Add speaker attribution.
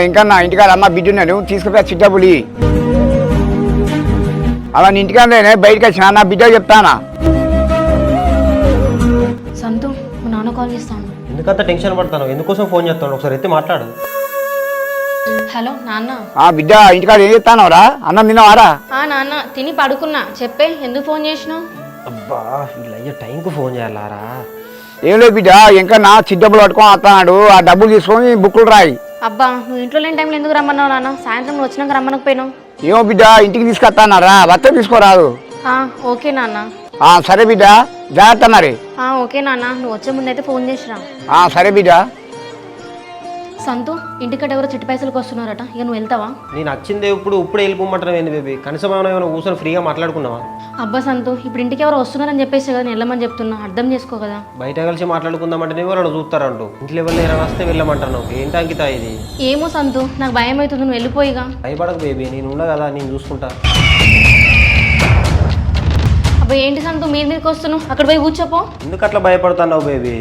Speaker 1: ఇంకా నా ఇంటికాడ అమ్మ బిడ్డ ఉన్నాను తీసుకుపోయి చిట్టపులి అలా నీ ఇంటికాడనే బయటకు వచ్చిన నా బిడ్డ చెప్తానా.
Speaker 2: సంతు మా నాన్న కాల్ చేస్తాను.
Speaker 3: ఎందుకంత టెన్షన్ పడతాను? ఎందుకోసం ఫోన్ చేస్తాను? ఒకసారి ఎత్తి మాట్లాడు.
Speaker 2: హలో నాన్న.
Speaker 1: బిడ్డ ఇంటికాడ ఏం చెప్తానవరా? అన్నం తిన్నావారా?
Speaker 2: నాన్న తిని పడుకున్నా. చెప్పే ఎందుకు ఫోన్ చేసినావు?
Speaker 3: అబ్బా వీళ్ళు అయ్యే టైంకు ఫోన్ చేయాలారా?
Speaker 1: ఏం లేదు బిడ్డ, ఇంకా నా చిట్టపులు పట్టుకొని వస్తాడు. ఆ డబ్బులు తీసుకొని బుక్కులు రాయి.
Speaker 2: అబ్బా నువ్వు ఇంట్లో లేని టైంలో ఎందుకు రమ్మన్నావు నాన్న? సాయంత్రం నువ్వు వచ్చినాక రమ్మనకపోయినావు.
Speaker 1: ఏమో బిడ్డ ఇంటికి తీసుకొస్తానారా, వస్తే తీసుకోరాదు.
Speaker 2: ఓకే నాన్న.
Speaker 1: సరే బిడ్డ జాగ్రత్త మరి.
Speaker 2: ఓకే నాన్న, నువ్వు వచ్చే ముందు అయితే ఫోన్ చేసిరా.
Speaker 1: సరే బిడ్డ.
Speaker 2: సంతు ఇంటికట ఎవరో చిట్టి పైసలకు వస్తున్నారట, ఇక నువ్వు వెళ్తావా?
Speaker 3: నేను వచ్చిందే ఇప్పుడే వెళ్ళిపోమంటాను ఏంది బేబీ? కనీసం ఏమైనా కూర్చొని ఫ్రీగా మాట్లాడుకున్నావా?
Speaker 2: అబ్బా సంతు ఇప్పుడు ఇంటికి ఎవరో వస్తున్నారని చెప్పేసి కదా నేను వెళ్ళమని చెప్తున్నా, అర్థం చేసుకో కదా.
Speaker 3: బయట కలిసి మాట్లాడుకుందామంటే ఎవరైనా చూస్తారంటూ ఇంట్లో ఎవరైనా వస్తే వెళ్ళమంటాను. ఏంటి అంకిత ఇది?
Speaker 2: ఏమో సంతు నాకు భయం అవుతుంది, నువ్వు వెళ్ళిపోయిగా.
Speaker 3: భయపడకు బేబీ, నేను ఉన్నా కదా, నేను చూసుకుంటా.
Speaker 2: అబ్బా ఏంటి సంతు మీదకి వస్తున్నావు? అక్కడ పోయి కూర్చోపో.
Speaker 3: ఎందుకు అట్లా భయపడుతున్నావు బేబీ?